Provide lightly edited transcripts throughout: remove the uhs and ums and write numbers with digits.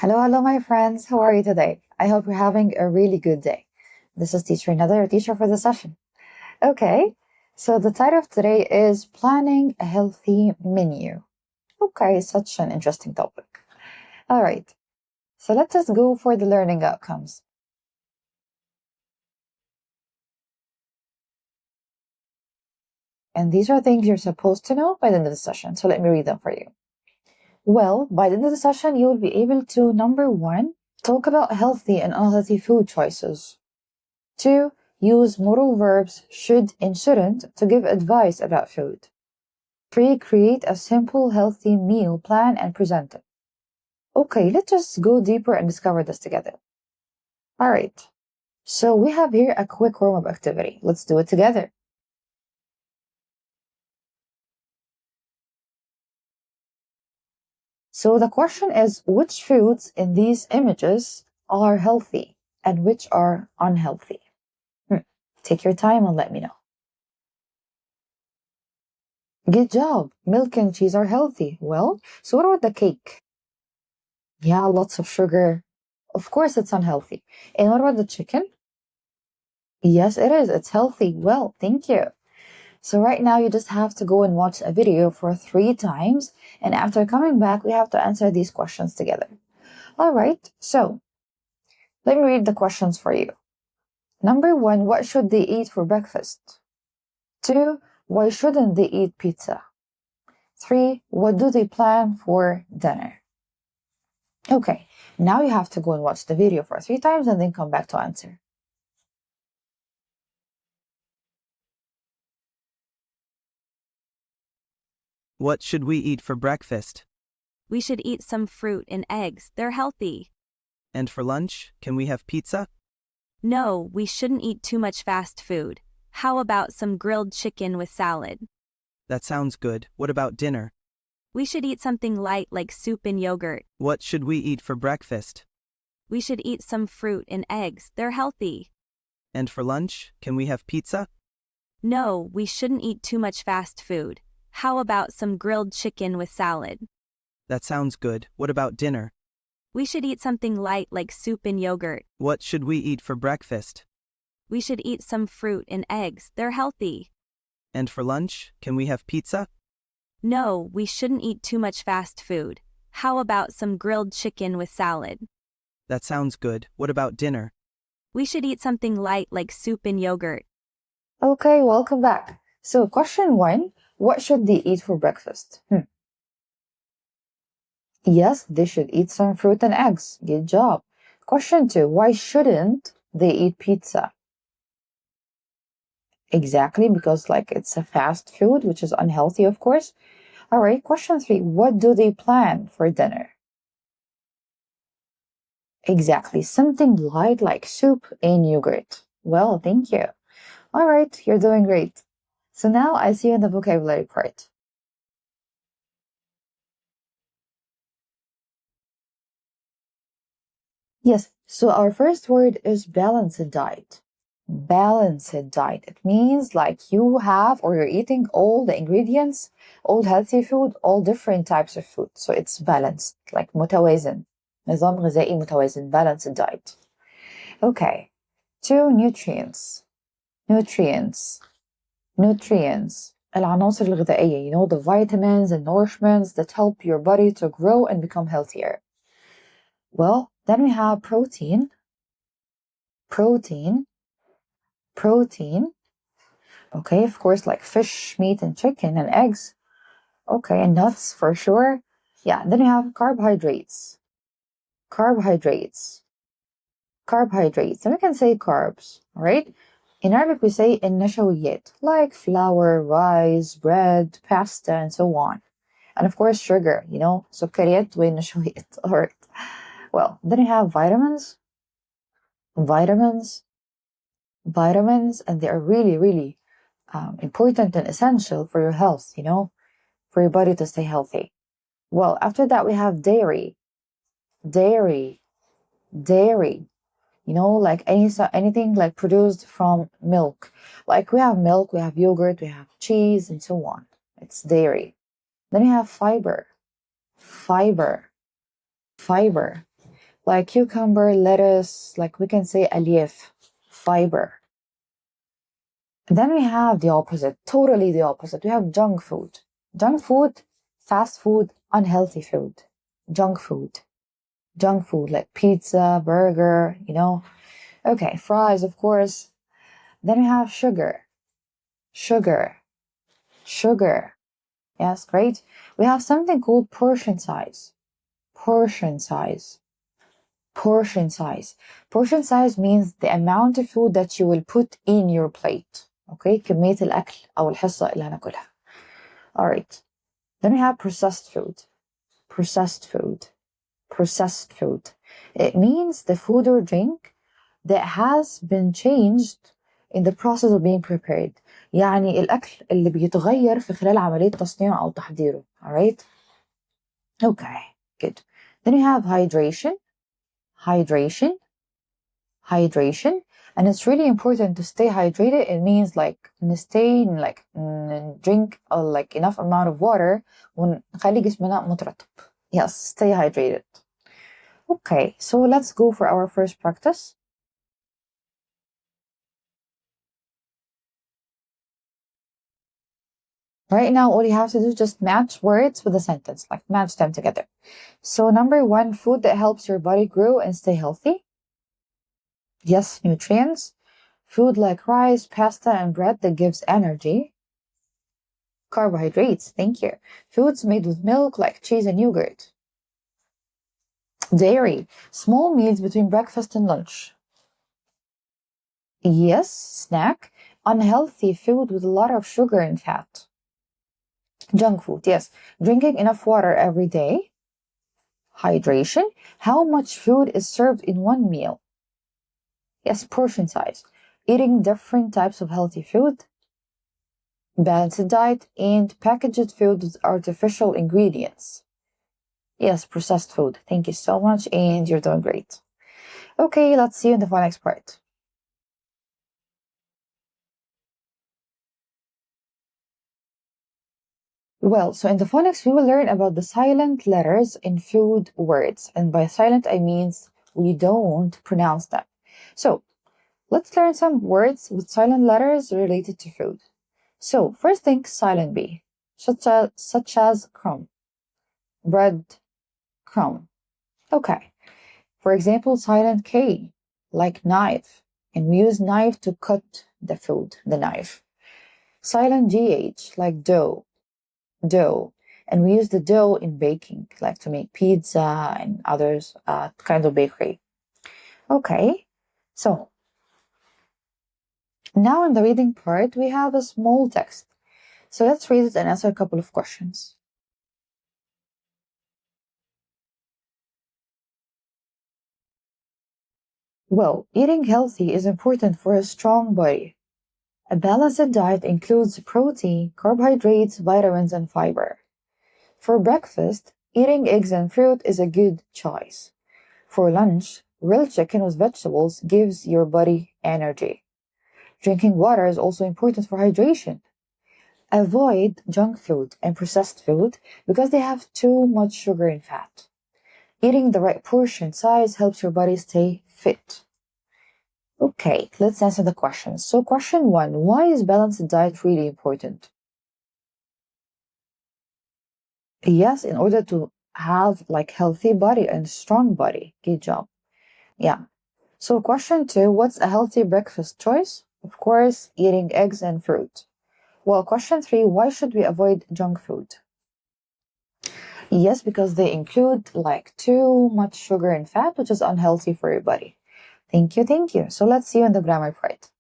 Hello, my friends. How are you today? I hope you're having a really good day. This is Teacher Another, your teacher for the session. Okay, so the title of today is Planning a Healthy Menu. Okay, such an interesting topic. All right, so let us go for the learning outcomes. And these are things you're supposed to know by the end of the session, so let me read them for you. Well, by the end of the session, you will be able to, number one, talk about healthy and unhealthy food choices. 2. Use modal verbs should and shouldn't to give advice about food. 3. Create a simple, healthy meal plan and present it. Okay, let's just go deeper and discover this together. Alright, so we have here a quick warm-up activity. Let's do it together. So the question is, which foods in these images are healthy and which are unhealthy? Take your time and let me know. Good job. Milk and cheese are healthy. Well, so what about the cake? Yeah, lots of sugar. Of course, it's unhealthy. And what about the chicken? Yes, it is. It's healthy. Well, thank you. So right now, you just have to go and watch a video for 3 times. And after coming back, we have to answer these questions together. All right. So let me read the questions for you. Number 1, what should they eat for breakfast? 2, why shouldn't they eat pizza? 3, what do they plan for dinner? Okay, now you have to go and watch the video for 3 times and then come back to answer. What should we eat for breakfast? We should eat some fruit and eggs. They're healthy. And for lunch, can we have pizza? No, we shouldn't eat too much fast food. How about some grilled chicken with salad? That sounds good. What about dinner? We should eat something light like soup and yogurt. What should we eat for breakfast? We should eat some fruit and eggs. They're healthy. And for lunch, can we have pizza? No, we shouldn't eat too much fast food. How about some grilled chicken with salad? That sounds good. What about dinner? We should eat something light like soup and yogurt. What should we eat for breakfast? We should eat some fruit and eggs. They're healthy. And for lunch, can we have pizza? No, we shouldn't eat too much fast food. How about some grilled chicken with salad? That sounds good. What about dinner? We should eat something light like soup and yogurt. Okay, welcome back. So question 1, what should they eat for breakfast? Yes, they should eat some fruit and eggs. Good job. Question 2, why shouldn't they eat pizza? Exactly, because it's a fast food, which is unhealthy, of course. All right, question 3, what do they plan for dinner? Exactly, something light like soup and yogurt. Well, thank you. All right, you're doing great. So now I see you in the vocabulary part. Yes, so our first word is balanced diet. Balanced diet. It means you have or you're eating all the ingredients, all healthy food, all different types of food. So it's balanced, like متوازن. نظام غذائي متوازن, balanced diet. Okay. 2, nutrients. Nutrients. Nutrients. العناصر الغذائية, the vitamins and nourishments that help your body to grow and become healthier. Well, then we have protein. Protein. Okay, of course, like fish, meat, and chicken, and eggs. Okay, and nuts for sure. Yeah, then we have carbohydrates. Carbohydrates. Then we can say carbs, right? In Arabic, we say النشويات, like flour, rice, bread, pasta, and so on. And of course, sugar, سكريات والنشويات. All right. Well, then we have vitamins. Vitamins, and they are really, really important and essential for your health, for your body to stay healthy. Well, after that, we have dairy. Like anything like produced from milk. Like we have milk, we have yogurt, we have cheese, and so on. It's dairy. Then we have fiber. like cucumber, lettuce, like we can say aliyef, fiber. Then we have the opposite, totally the opposite. We have junk food. Junk food, fast food, unhealthy food. Junk food. Junk food like pizza, burger, Okay, fries, of course. Then we have sugar. Sugar. Sugar. Yes, great. We have something called portion size. Portion size. Portion size. Portion size means the amount of food that you will put in your plate. Okay, كمية الأكل أو الحصة اللي هناكلها. Alright. Then we have processed food. Processed food. Processed food. It means the food or drink that has been changed in the process of being prepared. يعني الأكل اللي بيتغير في خلال عملية تصنيعه أو تحضيره. Alright? Okay, good. Then we have hydration. Hydration. Hydration. And it's really important to stay hydrated. It means drink enough amount of water ونخلي جسمنا مترطب. Yes, stay hydrated. Okay, so let's go for our first practice. Right now, all you have to do is just match words with a sentence, like match them together. So number 1, food that helps your body grow and stay healthy. Yes, nutrients. Food like rice, pasta, and bread that gives energy. Carbohydrates, thank you. Foods made with milk like cheese and yogurt. Dairy, small meals between breakfast and lunch. Yes, snack, unhealthy food with a lot of sugar and fat. Junk food, yes, drinking enough water every day. Hydration, how much food is served in one meal. Yes, portion size, eating different types of healthy food. Balanced diet and packaged food with artificial ingredients. Yes, processed food. Thank you so much, and you're doing great. Okay, let's see you in the phonics part. Well, so in the phonics, we will learn about the silent letters in food words. And by silent, I mean we don't pronounce them. So let's learn some words with silent letters related to food. So first thing, silent B, such as crumb, bread, crumb. Okay. For example, silent K, like knife, and we use knife to cut the food, the knife. Silent GH, like dough, and we use the dough in baking, like to make pizza and others kind of bakery. Okay, so now in the reading part, we have a small text. So let's read it and answer a couple of questions. Well, eating healthy is important for a strong body. A balanced diet includes protein, carbohydrates, vitamins, and fiber. For breakfast, eating eggs and fruit is a good choice. For lunch, grilled chicken with vegetables gives your body energy. Drinking water is also important for hydration. Avoid junk food and processed food because they have too much sugar and fat. Eating the right portion size helps your body stay fit. Okay, let's answer the questions. So question 1, why is balanced diet really important? Yes, in order to have healthy body and strong body. Good job. Yeah. So question 2, what's a healthy breakfast choice? Of course, eating eggs and fruit. Well, question 3, why should we avoid junk food? Yes, because they include too much sugar and fat, which is unhealthy for your body. Thank you, thank you. So let's see you in the grammar part.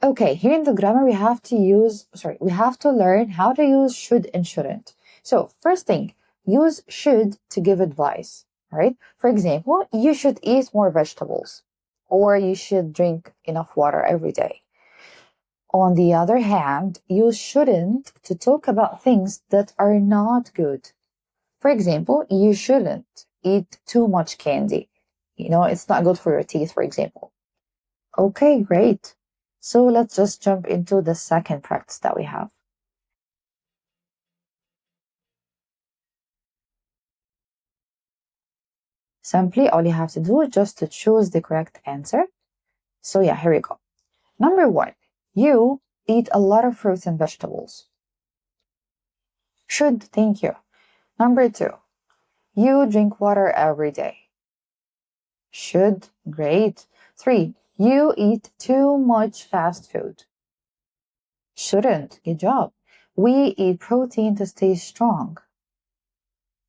Okay, here in the grammar, we have to learn how to use should and shouldn't. So first thing, use should to give advice, right? For example, you should eat more vegetables, or you should drink enough water every day. On the other hand, use shouldn't to talk about things that are not good. For example, you shouldn't eat too much candy. It's not good for your teeth, for example. Okay, great. So let's just jump into the second practice that we have. Simply, all you have to do is just to choose the correct answer. So yeah, here we go. Number 1, you eat a lot of fruits and vegetables. Should, thank you. Number 2, you drink water every day. Should, great. 3, you eat too much fast food. Shouldn't, good job. We eat protein to stay strong.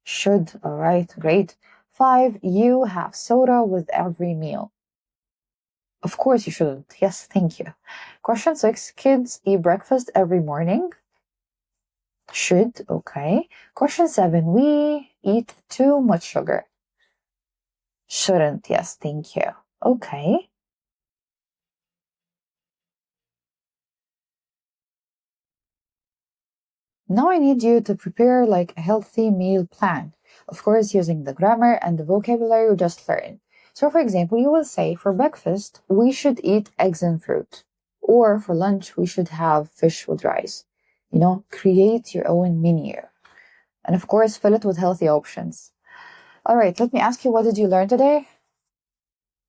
Should, alright, great. 5, you have soda with every meal. Of course you shouldn't. Yes, thank you. Question 6, kids eat breakfast every morning. Should, okay. Question 7, we eat too much sugar. Shouldn't, yes, thank you. Okay. Now I need you to prepare like a healthy meal plan. Of course, using the grammar and the vocabulary we just learned. So for example, you will say for breakfast, we should eat eggs and fruit. Or for lunch, we should have fish with rice. Create your own menu. And of course, fill it with healthy options. All right, let me ask you, what did you learn today?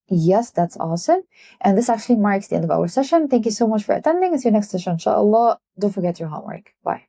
Yes, that's awesome. And this actually marks the end of our session. Thank you so much for attending. See you next session, inshallah. Don't forget your homework. Bye.